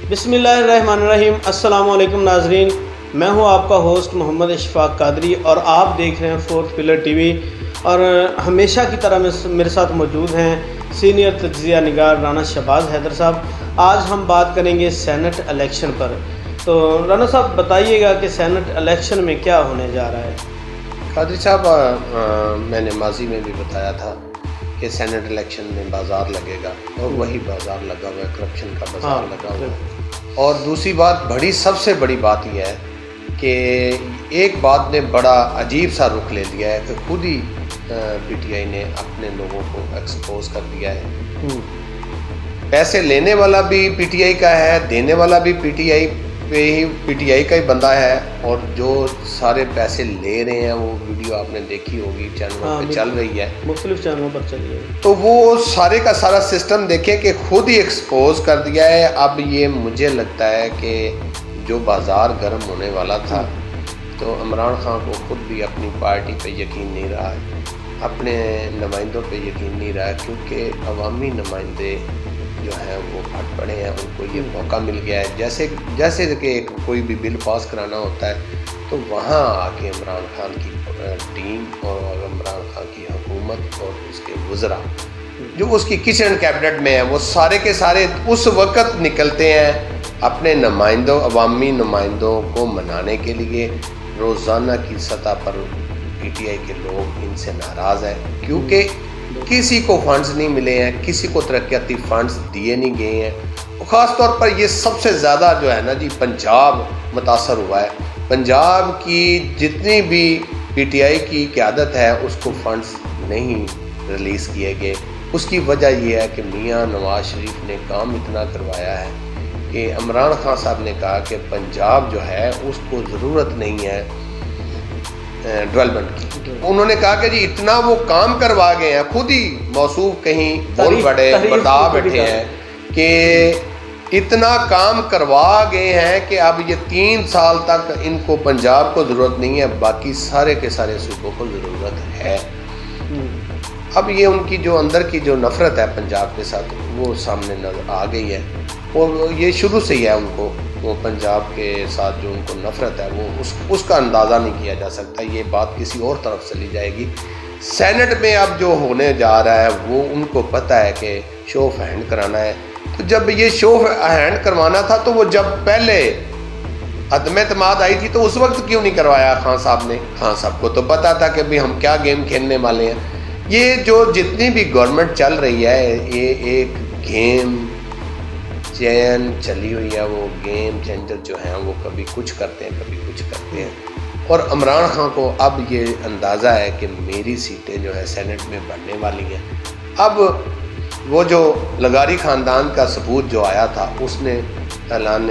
बिस्मिल्लाहिर्रहमानिर्रहीम। अस्सलामु अलैकुम नाजरीन, मैं हूं आपका होस्ट मोहम्मद इशफाक कादरी और आप देख रहे हैं फोर्थ पिलर टीवी। और हमेशा की तरह मेरे साथ मौजूद हैं सीनियर तज्ज़िया निगार राना शहबाज हैदर साहब। आज हम बात करेंगे सेनेट इलेक्शन पर। तो राना साहब बताइएगा कि सेनेट इलेक्शन में क्या होने जा रहा है। कादरी साहब, मैंने माजी में भी बताया था कि सेनेट इलेक्शन में बाज़ार लगेगा और वही बाज़ार लगा हुआ है, करप्शन का बाज़ार लगा हुआ है। और दूसरी बात, सबसे बड़ी बात यह है कि एक बात ने बड़ा अजीब सा रुख ले लिया है कि खुद ही पीटीआई ने अपने लोगों को एक्सपोज कर दिया है। पैसे लेने वाला भी पीटीआई का है, देने वाला भी पीटीआई का ही बंदा है, और जो सारे पैसे ले रहे हैं वो वीडियो आपने देखी होगी, चैनलों पे चल रही है, मुख्तलिफ चैनलों पर चल रही है। तो वो सारे का सारा सिस्टम देखे कि खुद ही एक्सपोज कर दिया है। अब ये मुझे लगता है कि जो बाज़ार गर्म होने वाला था, तो इमरान खान को खुद भी अपनी पार्टी पे यकीन नहीं रहा है, अपने नुमाइंदों पे यकीन नहीं रहा, क्योंकि अवामी नुमाइंदे जो हैं वो फट पड़े हैं, उनको ये मौका मिल गया है। जैसे कि कोई भी बिल पास कराना होता है तो वहाँ आके इमरान खान की टीम और इमरान खान की हुकूमत और उसके वज़रा जो उसकी किचन कैबिनेट में है, वो सारे के सारे उस वक़्त निकलते हैं अपने नुमाइंदों, अवामी नुमाइंदों को मनाने के लिए। रोज़ाना की सतह पर पीटीआई के लोग इनसे नाराज़ हैं, क्योंकि किसी को फंड्स नहीं मिले हैं, किसी को तरक्याती फंड्स दिए नहीं गए हैं। ख़ास तौर पर ये सबसे ज़्यादा जो है ना जी, पंजाब मुतासर हुआ है। पंजाब की जितनी भी पीटीआई की क़यादत है उसको फंड्स नहीं रिलीज़ किए गए। उसकी वजह यह है कि मियाँ नवाज शरीफ ने काम इतना करवाया है कि इमरान खान साहब ने कहा कि पंजाब जो है उसको ज़रूरत नहीं है डेवलपमेंट की। उन्होंने कहा कि जी इतना वो काम करवा गए हैं, खुद ही मौसूफ कहीं बोल बड़े बता बैठे हैं कि इतना काम करवा गए हैं कि अब ये 3 साल तक इनको पंजाब को ज़रूरत नहीं है, बाकी सारे के सारे सूबों को ज़रूरत है। अब ये उनकी जो अंदर की जो नफ़रत है पंजाब के साथ, वो सामने नजर आ गई है, और ये शुरू से ही है उनको, वो पंजाब के साथ जो उनको नफ़रत है वो उसका अंदाज़ा नहीं किया जा सकता। ये बात किसी और तरफ चली जाएगी। सेनेट में अब जो होने जा रहा है वो उनको पता है कि शो ऑफ हैंड कराना है। तो जब ये शो ऑफ हैंड करवाना था तो वो जब पहले अदम एतमाद आई थी तो उस वक्त क्यों नहीं करवाया खान साहब ने? खान साहब को तो पता था कि भाई हम क्या गेम खेलने वाले हैं। ये जो जितनी भी गवर्नमेंट चल रही है, ये एक गेम चैन चली हुई है। वो गेम चेंजर जो हैं वो कभी कुछ करते हैं, कभी कुछ करते हैं। और इमरान खान को अब ये अंदाज़ा है कि मेरी सीटें जो है सेनेट में बढ़ने वाली हैं। अब वो जो लगारी ख़ानदान का सबूत जो आया था, उसने ऐलान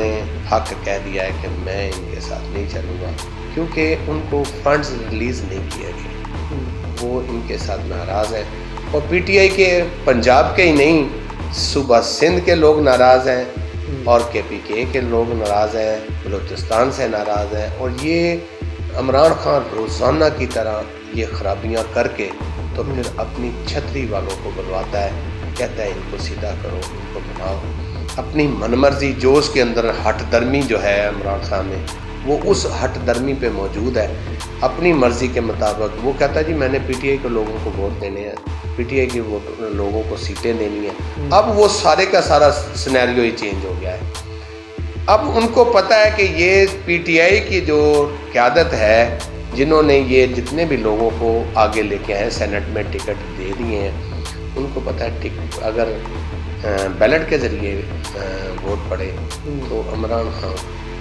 हक कह दिया है कि मैं इनके साथ नहीं चलूँगा, क्योंकि उनको फंड्स रिलीज़ नहीं किए गए। वो इनके साथ नाराज़ है, और पीटीआई के पंजाब के ही नहीं, सूबा सिंध के लोग नाराज़ हैं, और केपीके के लोग नाराज़ हैं, बलूचिस्तान से नाराज़ हैं। और ये इमरान खान रोज़ाना की तरह ये खराबियाँ करके तो फिर अपनी छतरी वालों को बुलवाता है, कहता है इनको सीधा करो, इनको बनाओ। अपनी मनमर्जी जो उसके अंदर हट दर्मी जो है इमरान खान में, वो उस हट दर्मी पे मौजूद है। अपनी मर्ज़ी के मुताबिक वो कहता है जी मैंने पीटीआई के लोगों को वोट देने हैं, पीटीआई के लोगों को सीटें देनी है। अब वो सारे का सारा सिनेरियो ही चेंज हो गया है। अब उनको पता है कि ये पीटीआई की जो क़यादत है, जिन्होंने ये जितने भी लोगों को आगे लेके आए सेनेट में टिकट दे दिए हैं, उनको पता है अगर बैलेट के ज़रिए वोट पड़े तो इमरान खान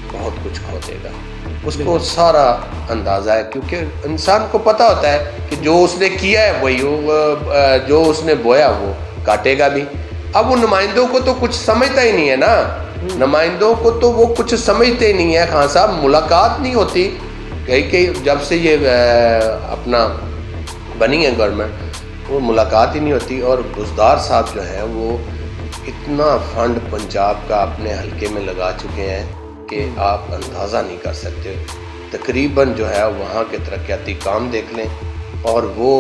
बहुत कुछ खो देगा। उसको सारा अंदाज़ा है, क्योंकि इंसान को पता होता है कि जो उसने किया है वही जो उसने बोया वो काटेगा भी। अब वो नुमाइंदों को तो कुछ समझता ही नहीं है ना, नुमाइंदों को तो वो कुछ समझते ही नहीं है। खान साहब मुलाकात नहीं होती कई जब से ये अपना बनी है गवर्नमेंट, वो मुलाकात ही नहीं होती। और बुज़दार साहब जो है वो इतना फंड पंजाब का अपने हल्के में लगा चुके हैं कि आप अंदाज़ा नहीं कर सकते। तकरीबन जो है वहाँ के तरक्याती काम देख लें, और वो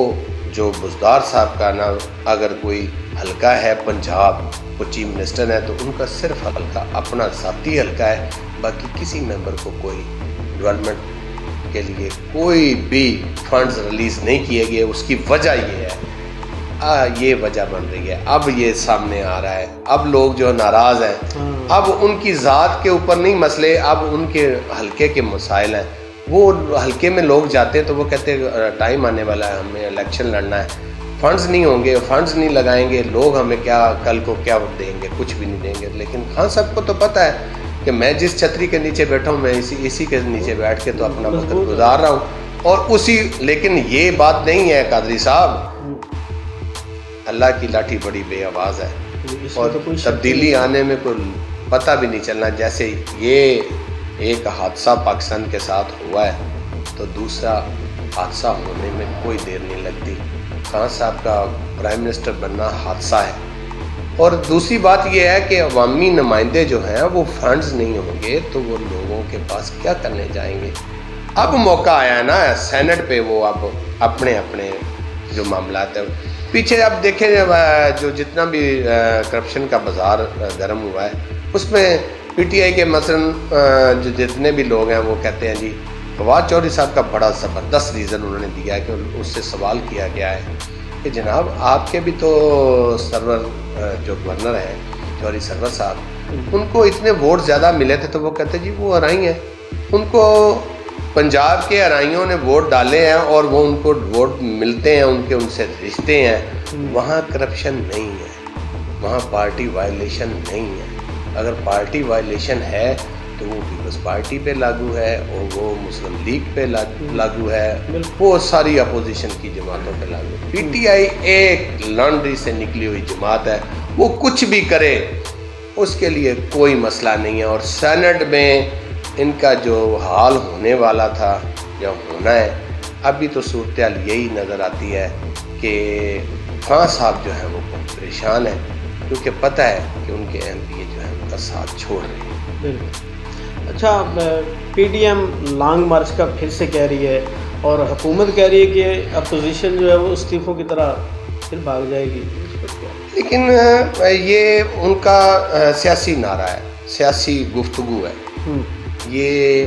जो बुज़दार साहब का ना अगर कोई हल्का है पंजाब, वो चीफ मिनिस्टर है, तो उनका सिर्फ हल्का अपना ज़ाती हल्का है, बाकी किसी मेंबर को कोई डेवलपमेंट के लिए कोई भी फंड्स रिलीज़ नहीं किए गए। उसकी वजह ये है, ये वजह बन रही है, अब ये सामने आ रहा है। अब लोग जो नाराज़ हैं, अब उनकी ज़ात के ऊपर नहीं मसले, अब उनके हल्के के मसाइल हैं। वो हल्के में लोग जाते हैं तो वो कहते हैं टाइम आने वाला है, हमें इलेक्शन लड़ना है, फंड्स नहीं होंगे, फंड्स नहीं लगाएंगे, लोग हमें क्या कल को क्या देंगे, कुछ भी नहीं देंगे। लेकिन खान साहब को तो पता है कि मैं जिस छतरी के नीचे बैठा हूँ, मैं इसी के नीचे बैठ के तो अपना वक्त गुजार रहा हूँ। और उसी, लेकिन ये बात नहीं है कादरी साहब, अल्लाह की लाठी बड़ी बेआवाज़ है और तब्दीली आने में कोई पता भी नहीं चलना। जैसे ये एक हादसा पाकिस्तान के साथ हुआ है तो दूसरा हादसा होने में कोई देर नहीं लगती। खान साहब का प्राइम मिनिस्टर बनना हादसा है। और दूसरी बात यह है कि अवामी नुमाइंदे जो हैं वो फंड्स नहीं होंगे तो वो लोगों के पास क्या करने जाएंगे। अब मौका आया है ना सेनेट पे, वो अब अपने अपने जो मामलात है पीछे अब देखें, जो जितना भी करप्शन का बाजार गर्म हुआ है उसमें पीटीआई के मसलन जो जितने भी लोग हैं वो कहते हैं जी, फवाद चौधरी साहब का बड़ा ज़बरदस्त रीज़न उन्होंने दिया है कि उससे सवाल किया गया है कि जनाब आपके भी तो सरवर जो गवर्नर हैं चौधरी सरवर साहब, उनको इतने वोट ज़्यादा मिले थे, तो वो कहते जी वो हराई हैं, उनको पंजाब के हराइयों ने वोट डाले हैं और वो उनको वोट मिलते हैं, उनसे रिश्ते हैं। वहाँ करप्शन नहीं है, वहाँ पार्टी वायलेशन नहीं है। अगर पार्टी वायलेशन है तो वो पीपल्स पार्टी पे लागू है और वो मुस्लिम लीग पे लागू है, वो सारी अपोजिशन की जमातों पे लागू है। पीटीआई एक लॉन्ड्री से निकली हुई जमात है, वो कुछ भी करे उसके लिए कोई मसला नहीं है। और सेनेट में इनका जो हाल होने वाला था या होना है, अभी तो सूरत हाल यही नज़र आती है कि खान साहब जो है वो बहुत परेशान है, क्योंकि पता है कि उनके एमपी जो है उनका साथ छोड़ रहे हैं। अच्छा, पीडीएम लॉन्ग मार्च का फिर से कह रही है और हुकूमत कह रही है कि अपोजिशन जो है वो इस्तीफों की तरह फिर भाग जाएगी, लेकिन ये उनका सियासी नारा है, सियासी गुफ्तगू है। ये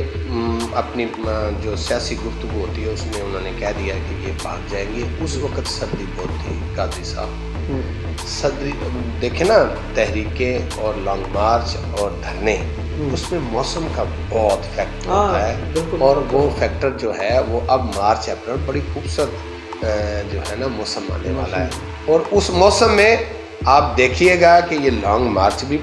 अपनी जो सियासी गुफ्तगू होती है उसमें उन्होंने कह दिया कि ये भाग जाएंगे। उस वक़्त सर्दी बहुत थी कादरी साहब, सर्दी देखे ना, तहरीकें और लॉन्ग मार्च और धरने, उसमें मौसम का बहुत फैक्टर होता है। और वो फैक्टर जो है वो अब मार्च अप्रैल बड़ी खूबसूरत जो है ना मौसम आने वाला है। और उस मौसम में आप देखिएगा कि ये लॉन्ग मार्च भी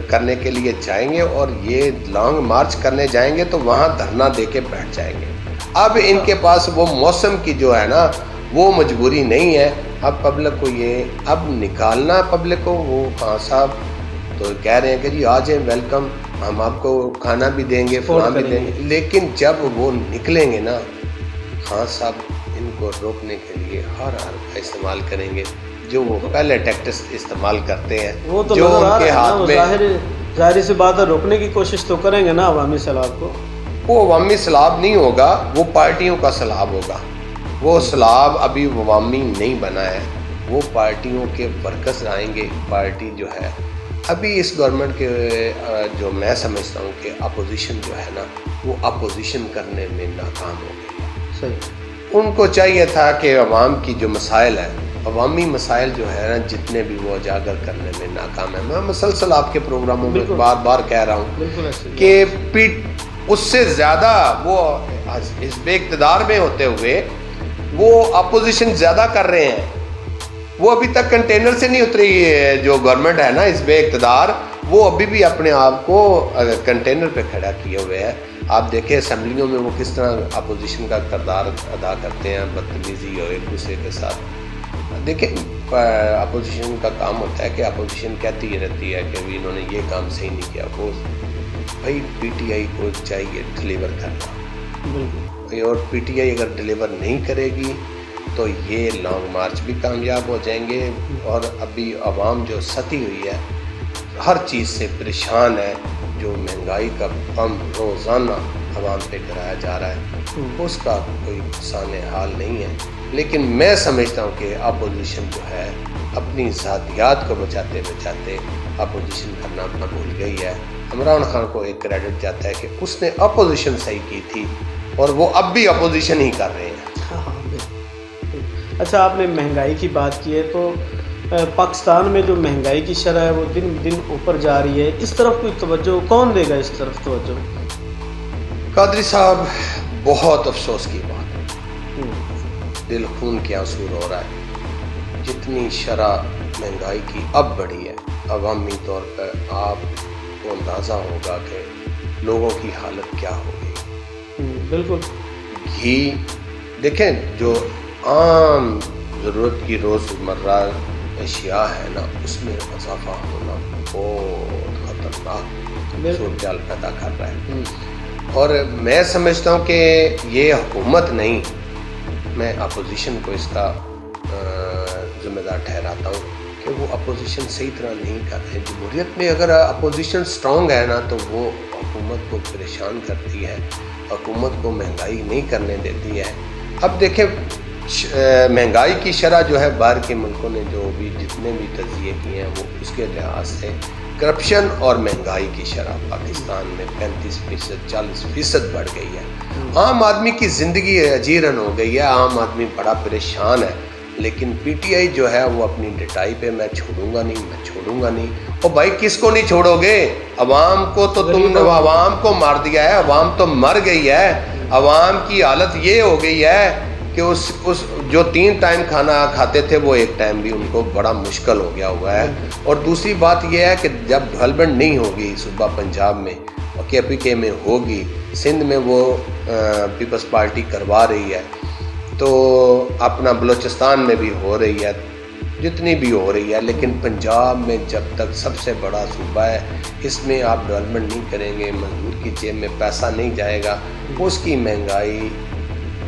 करने के लिए जाएंगे और ये लॉन्ग मार्च करने जाएंगे तो वहाँ धरना दे के बैठ जाएंगे। अब इनके पास वो मौसम की जो है ना वो मजबूरी नहीं है। अब पब्लिक को ये अब निकालना, पब्लिक को, वो खान साहब तो कह रहे हैं कि जी आ जाए, वेलकम, हम आपको खाना भी देंगे, फलां भी देंगे, लेकिन जब वो निकलेंगे ना खान साहब इनको रोकने के लिए हर का इस्तेमाल करेंगे, जो वो पहले टैक्टिक्स इस्तेमाल करते हैं, वो तो जो उनके हाथ में। जाहिर सी बात है, रोकने की कोशिश तो करेंगे ना अवामी सैलाब को। वो अवामी सैलाब नहीं होगा, वो पार्टियों का सैलाब होगा। वो सैलाब अभी अवामी नहीं बना है, वो पार्टियों के वर्कर्स आएंगे। पार्टी जो है अभी इस गवर्नमेंट के जो मैं समझता हूँ कि अपोजिशन जो है ना वो अपोजिशन करने में नाकाम हो गई है। सही, उनको चाहिए था कि अवाम की जो मसाइल है, अवामी मसाइल जो है ना जितने भी वो उजागर करने में नाकाम है। मैं मुसलसल आपके प्रोग्रामों में बार बार कह रहा हूँ कि उससे ज़्यादा वो हिज़्ब इक़्तिदार में होते हुए वो अपोजिशन ज़्यादा कर रहे हैं। वो अभी तक कंटेनर से नहीं उतरी जो गवर्नमेंट है ना हिज़्ब इक़्तिदार, वो अभी भी अपने आप को कंटेनर पे खड़ा किए हुए है। आप देखें असेंबलियों में वो किस तरह अपोजिशन का किरदार अदा करते हैं, बदतमीजी और एक दूसरे के साथ। देखिए अपोजिशन का काम होता है कि अपोजिशन कहती रहती है कि इन्होंने ये काम सही नहीं किया। वो भाई पीटीआई को चाहिए डिलीवर करना, और पीटीआई अगर डिलीवर नहीं करेगी तो ये लॉन्ग मार्च भी कामयाब हो जाएंगे। और अभी आवाम जो सती हुई है, हर चीज़ से परेशान है, जो महंगाई का बम रोज़ाना आवाम पे कराया जा रहा है उसका कोई आसान हाल नहीं है। लेकिन मैं समझता हूँ कि अपोजिशन जो है अपनी ज़ातियात को बचाते बचाते अपोजिशन करना अपना भूल गई है। इमरान खान को एक क्रेडिट जाता है कि उसने अपोजिशन सही की थी और वो अब भी अपोजिशन ही कर रहे हैं। अच्छा, आपने महंगाई की बात की है तो पाकिस्तान में जो महंगाई की शरह है वो दिन दिन ऊपर जा रही है, इस तरफ कोई तवज्जो कौन देगा? इस तरफ तवज्जो कादरी साहब, बहुत अफसोस की बात है, दिल खून के आंसू रो रहा है। जितनी शरह महंगाई की अब बढ़ी है, अवामी तौर पर आपको अंदाज़ा होगा कि लोगों की हालत क्या हो गई। बिल्कुल। घी देखें, जो आम ज़रूरत की रोज़मर्रा अशिया है ना, उसमें इजाफा होना बहुत ख़तरनाक सूरत पैदा कर रहा है। और मैं समझता हूँ कि ये हुकूमत नहीं, मैं अपोजिशन को इसका ज़िम्मेदार ठहराता हूँ कि वो अपोजिशन सही तरह नहीं कर रहे। जमहूरियत में अगर अपोजिशन स्ट्रॉन्ग है ना तो वो हुकूमत को परेशान करती है, हुकूमत को महंगाई नहीं करने देती है। अब देखें, महंगाई की शरह जो है बाहर के मुल्कों ने जो भी जितने भी तजिए किए हैं वो उसके लिहाज से करप्शन और महंगाई की शरह पाकिस्तान में 35% 40% बढ़ गई है। आम आदमी की ज़िंदगी अजीरन हो गई है, आम आदमी बड़ा परेशान है। लेकिन पीटीआई जो है वो अपनी डटाई पे मैं छोड़ूंगा नहीं, मैं छोड़ूंगा नहीं। और भाई किसको नहीं छोड़ोगे? अवाम को तो तुमने अवाम को मार दिया है, अवाम तो मर गई है। अवाम की हालत ये हो गई है कि उस जो 3 टाइम खाना खाते थे वो 1 टाइम भी उनको बड़ा मुश्किल हो गया हुआ है। और दूसरी बात यह है कि जब डेवलपमेंट नहीं होगी सूबा पंजाब में और KPK में होगी, सिंध में वो पीपल्स पार्टी करवा रही है, तो अपना बलूचिस्तान में भी हो रही है, जितनी भी हो रही है। लेकिन पंजाब में जब तक सबसे बड़ा सूबा है, इसमें आप डेवलपमेंट नहीं करेंगे, मजदूर की जेब में पैसा नहीं जाएगा, उसकी महंगाई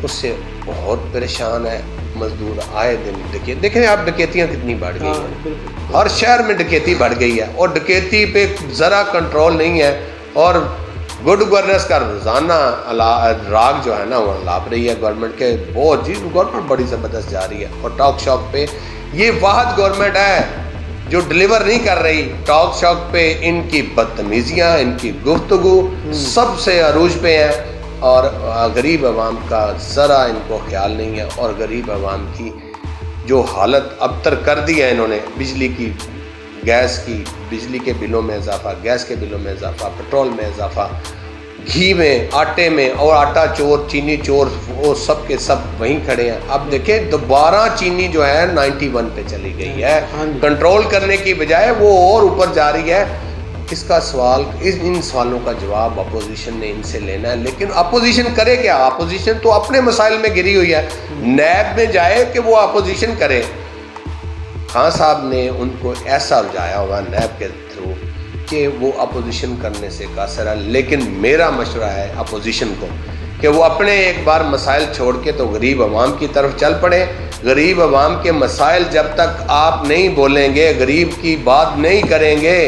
उससे बहुत परेशान है। मजदूर आए दिन देखें आप, डकैतियाँ कितनी बढ़ गई हैं, हर शहर में डकैती बढ़ गई है और डकैती पे ज़रा कंट्रोल नहीं है। और गुड गवर्नेंस का रोज़ाना राग जो है ना वो लाभ रही है गवर्नमेंट के, बहुत जी गवर्नमेंट बड़ी ज़बरदस्त जा रही है। और टॉक शॉक पे ये वाहद गवर्नमेंट है जो डिलीवर नहीं कर रही। टॉक शॉक पे इनकी बदतमीजियाँ, इनकी गुफ्तगू सबसे अरूज पे है और गरीब आवाम का ज़रा इनको ख्याल नहीं है। और गरीब आवाम की जो हालत अबतर कर दी है इन्होंने, बिजली की, गैस की, बिजली के बिलों में इजाफा, गैस के बिलों में इजाफा, पेट्रोल में इजाफा, घी में, आटे में, और आटा चोर, चीनी चोर, वो सब के सब वहीं खड़े हैं। अब देखें, दोबारा चीनी जो है 91 पे चली गई है, कंट्रोल करने की बजाय वो और ऊपर जा रही है। इसका सवाल, इन सवालों का जवाब अपोजिशन ने इनसे लेना है। लेकिन अपोजिशन करे क्या? अपोजिशन तो अपने मसाइल में गिरी हुई है, नैब में जाए कि वो अपोजिशन करे। खान साहब ने उनको ऐसा उलझाया हुआ नैब के थ्रू कि वो अपोजिशन करने से कासर है। लेकिन मेरा मशवरा है अपोजिशन को कि वो अपने एक बार मसाइल छोड़ के तो गरीब आवाम की तरफ चल पड़े। गरीब आवाम के मसाइल जब तक आप नहीं बोलेंगे, गरीब की बात नहीं करेंगे,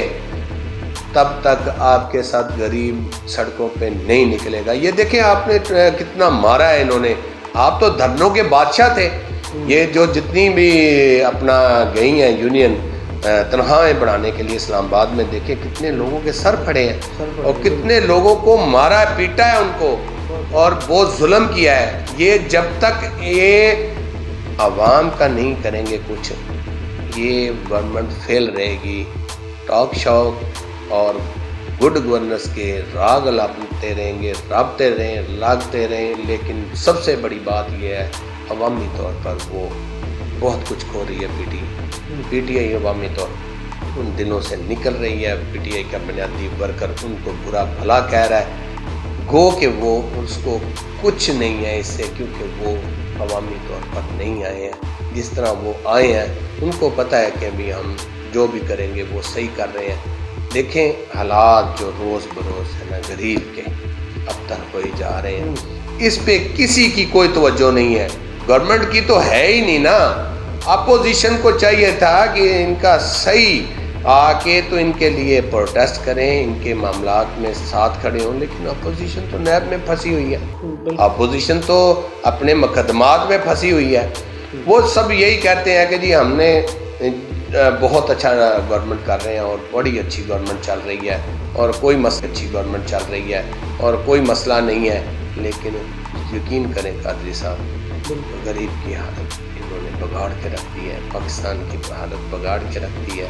तब तक आपके साथ गरीब सड़कों पे नहीं निकलेगा। ये देखें आपने कितना मारा है इन्होंने, आप तो धरनों के बादशाह थे। ये जो जितनी भी अपना गई हैं यूनियन तनख्वाहें बढ़ाने के लिए इस्लामाबाद में, देखें कितने लोगों के सर फड़े हैं और कितने लोगों को मारा है, पीटा है उनको और बहुत जुल्म किया है। ये जब तक ये आवाम का नहीं करेंगे कुछ, ये गवर्नमेंट फेल रहेगी। टॉक शॉक और गुड गवर्नेंस के राग लाते रहेंगे, लागते रहें। लेकिन सबसे बड़ी बात यह है, अवामी तौर पर वो बहुत कुछ खो रही है। पीटीआई अवामी तौर उन दिनों से निकल रही है। पीटीआई का बुनियादी वर्कर उनको बुरा भला कह रहा है, गो कि वो उसको कुछ नहीं है इससे, क्योंकि वो अवामी तौर पर नहीं आए हैं। जिस तरह वो आए हैं उनको पता है कि अभी हम जो भी करेंगे वो सही कर रहे हैं। देखें हालात जो रोज़ बरोज़ है ना गरीब के अबतर हो ही जा रहे हैं, इस पे किसी की कोई तवज्जो नहीं है। गवर्नमेंट की तो है ही नहीं ना। अपोजिशन को चाहिए था कि इनका सही आके तो इनके लिए प्रोटेस्ट करें, इनके मामलात में साथ खड़े हों, लेकिन अपोजिशन तो नैब में फंसी हुई है, अपोजिशन तो अपने मुकदमात में फंसी हुई है। वो सब यही कहते हैं कि जी हमने बहुत अच्छा गवर्नमेंट कर रहे हैं और बड़ी अच्छी गवर्नमेंट चल रही है और कोई अच्छी गवर्नमेंट चल रही है और कोई मसला नहीं है। लेकिन यकीन करें कादरी साहब, गरीब की हालत इन्होंने बिगाड़ के रख दी है, पाकिस्तान की हालत बिगाड़ के रख दी है,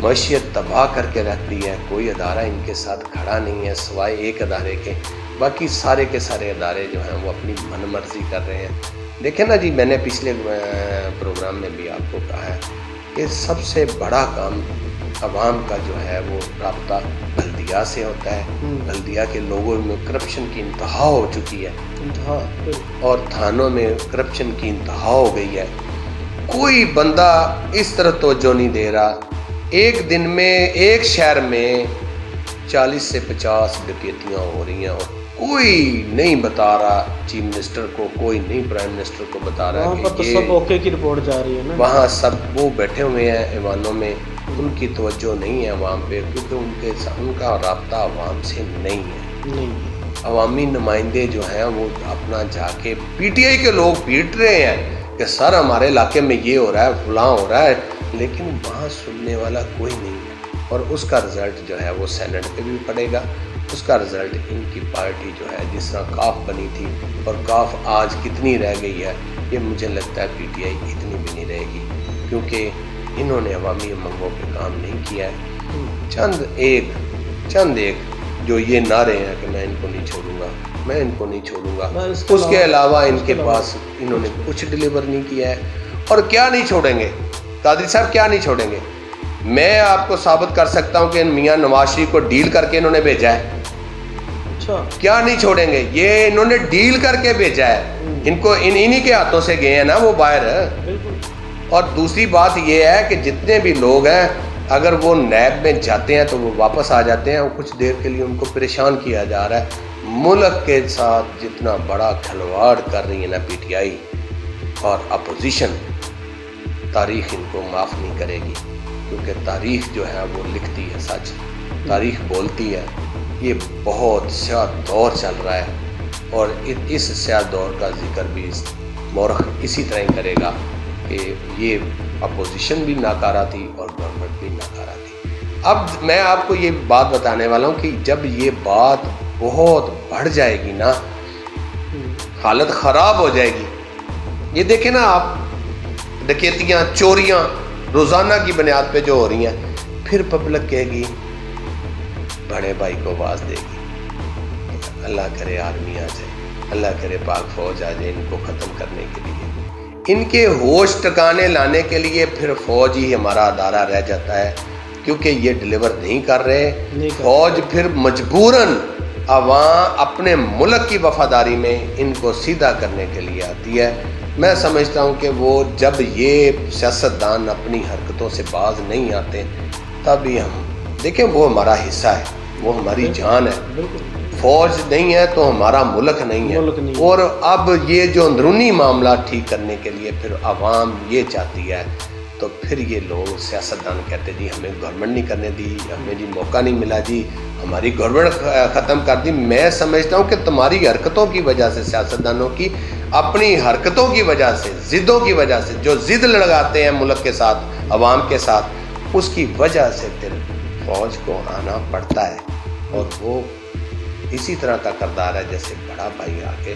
मईशत तबाह करके रख दी है। कोई अदारा इनके साथ खड़ा नहीं है सिवाय एक अदारे के, बाकी सारे के सारे अदारे जो हैं वो अपनी मनमर्जी कर रहे हैं। देखें ना जी, मैंने पिछले प्रोग्राम में भी आपको कहा है कि सबसे बड़ा काम अवाम का जो है वो राब्ता बल्दिया से होता है। बल्दिया के लोगों में करप्शन की इंतहा हो चुकी है और थानों में करप्शन की इंतहा हो गई है। कोई बंदा इस तरह तवज्जो नहीं दे रहा। एक दिन में एक शहर में 40 से 50 डकैतियाँ हो रही हैं और कोई नहीं बता रहा चीफ मिनिस्टर को, कोई नहीं प्राइम मिनिस्टर को बता रहा वहाँ पर तो सब ओके की रिपोर्ट जा रही है ना। वहाँ सब वो बैठे हुए हैं ऐवानों में, उनकी तवज्जो नहीं है अवाम पे, क्योंकि उनका राब्ता अवाम से नहीं है। अवामी नुमाइंदे जो हैं वो अपना जाके पीटीआई के लोग पीट रहे हैं कि सर हमारे इलाके में ये हो रहा है, फलां हो रहा है, लेकिन वहाँ सुनने वाला कोई नहीं है। और उसका रिजल्ट जो है वो सेनेट पे भी पड़ेगा। उसका रिजल्ट इनकी पार्टी जो है, जिस तरह काफ बनी थी और काफ आज कितनी रह गई है, ये मुझे लगता है पीटीआई इतनी भी नहीं रहेगी, क्योंकि इन्होंने अवामी उमंगों पे काम नहीं किया है। चंद एक जो ये नारे हैं कि मैं इनको नहीं छोड़ूंगा, मैं इनको नहीं छोड़ूंगा, उसके अलावा इनके पास इन्होंने कुछ डिलीवर नहीं किया है। और क्या नहीं छोड़ेंगे कादरी साहब, क्या नहीं छोड़ेंगे? मैं आपको साबित कर सकता हूं कि मियां नवाज शरीफ को डील करके इन्होंने भेजा है। अच्छा, क्या नहीं छोड़ेंगे? ये इन्होंने डील करके भेजा है, इनको इन्हीं के हाथों से गए हैं ना वो बाहर। और दूसरी बात ये है कि जितने भी लोग हैं, अगर वो नैब में जाते हैं तो वो वापस आ जाते हैं और कुछ देर के लिए उनको परेशान किया जा रहा है। मुल्क के साथ जितना बड़ा खिलवाड़ कर रही है ना पीटीआई और अपोजिशन, तारीख इनको माफ़ नहीं करेगी, क्योंकि तारीख जो है वो लिखती है सच, तारीख बोलती है। ये बहुत स्याह दौर चल रहा है और इस स्याह दौर का जिक्र भी मौरख इसी तरह ही करेगा कि ये अपोजिशन भी नाकारा थी और गवर्नमेंट भी नाकारा थी। अब मैं आपको ये बात बताने वाला हूँ कि जब ये बात बहुत बढ़ जाएगी ना, हालत ख़राब हो जाएगी। ये देखें ना आप, डकैतियाँ, चोरियाँ रोज़ाना की बुनियाद पे जो हो रही हैं, फिर पब्लिक कहेगी, बड़े भाई को आवाज़ देगी, अल्लाह करे आर्मी आ जाए, अल्लाह करे पाक फौज आ जाए इनको ख़त्म करने के लिए। इनके होश ठिकाने लाने के लिए फिर फौज ही हमारा अदारा रह जाता है, क्योंकि ये डिलीवर नहीं कर रहे। फौज फिर मजबूरन अपने मुल्क की वफादारी में इनको सीधा करने के लिए आती है। मैं समझता हूँ कि वो जब ये सियासतदान अपनी हरकतों से बाज नहीं आते, तभी हम देखें, वो हमारा हिस्सा है, वो हमारी जान है। फौज नहीं है तो हमारा मुल्क नहीं है। और अब ये जो अंदरूनी मामला ठीक करने के लिए फिर आवाम ये चाहती है, तो फिर ये लोग सियासतदान कहते जी हमें गवर्नमेंट नहीं करने दी, हमें जी मौका नहीं मिला, जी हमारी गवर्नमेंट ख़त्म कर दी। मैं समझता हूँ कि तुम्हारी हरकतों की वजह से, सियासतदानों की अपनी हरकतों की वजह से, ज़िद्दों की वजह से, जो ज़िद लगाते हैं मुल्क के साथ, अवाम के साथ, उसकी वजह से फिर फौज को आना पड़ता है। और वो इसी तरह का करदार है जैसे बड़ा भाई आके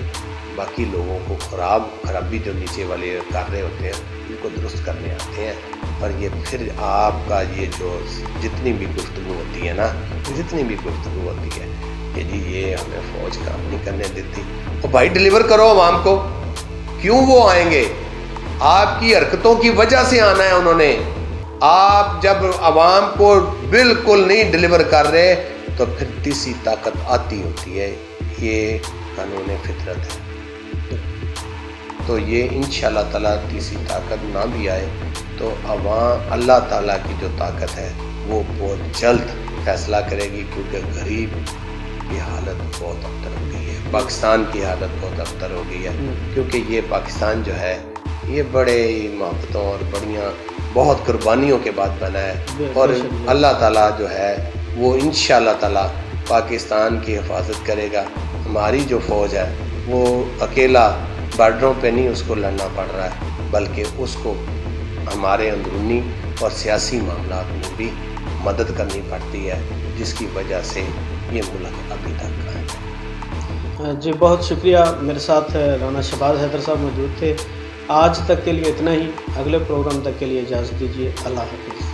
बाकी लोगों को खराबी जो नीचे वाले कर रहे होते हैं उनको दुरुस्त करने आते हैं। और ये फिर आपका ये जो जितनी भी गुफ्तगू होती है ना, जितनी भी गुफ्तगू होती है कि जी ये हमें फौज काम नहीं करने देती, तो भाई डिलीवर करो आवाम को। क्यों वो आएंगे? आपकी हरकतों की वजह से आना है उन्होंने। आप जब आवाम को बिल्कुल नहीं डिलीवर कर रहे तो फिर तीसरी ताकत आती होती है, ये कानून फितरत है। तो ये इंशाअल्लाह ताला तीसरी ताकत ना भी आए तो अवाम अल्लाह ताला की जो ताकत है वो बहुत जल्द फैसला करेगी, क्योंकि गरीब की हालत बहुत अबतर हो गई है, पाकिस्तान की हालत बहुत अबतर हो गई है। क्योंकि ये पाकिस्तान जो है ये बड़े मोहब्बतों और बढ़िया बहुत कुर्बानियों के बाद बना है। और अल्लाह ताला जो है वो इंशाअल्लाह ताला पाकिस्तान की हिफाजत करेगा। हमारी जो फ़ौज है वो अकेला बॉर्डरों पे नहीं उसको लड़ना पड़ रहा है, बल्कि उसको हमारे अंदरूनी और सियासी मामला में भी मदद करनी पड़ती है, जिसकी वजह से ये मुल्क अभी तक कायम है। जी बहुत शुक्रिया। मेरे साथ राना शहबाज हैदर साहब मौजूद थे। आज तक के लिए इतना ही। अगले प्रोग्राम तक के लिए इजाज़त दीजिए। अल्लाह हाफ़िज़।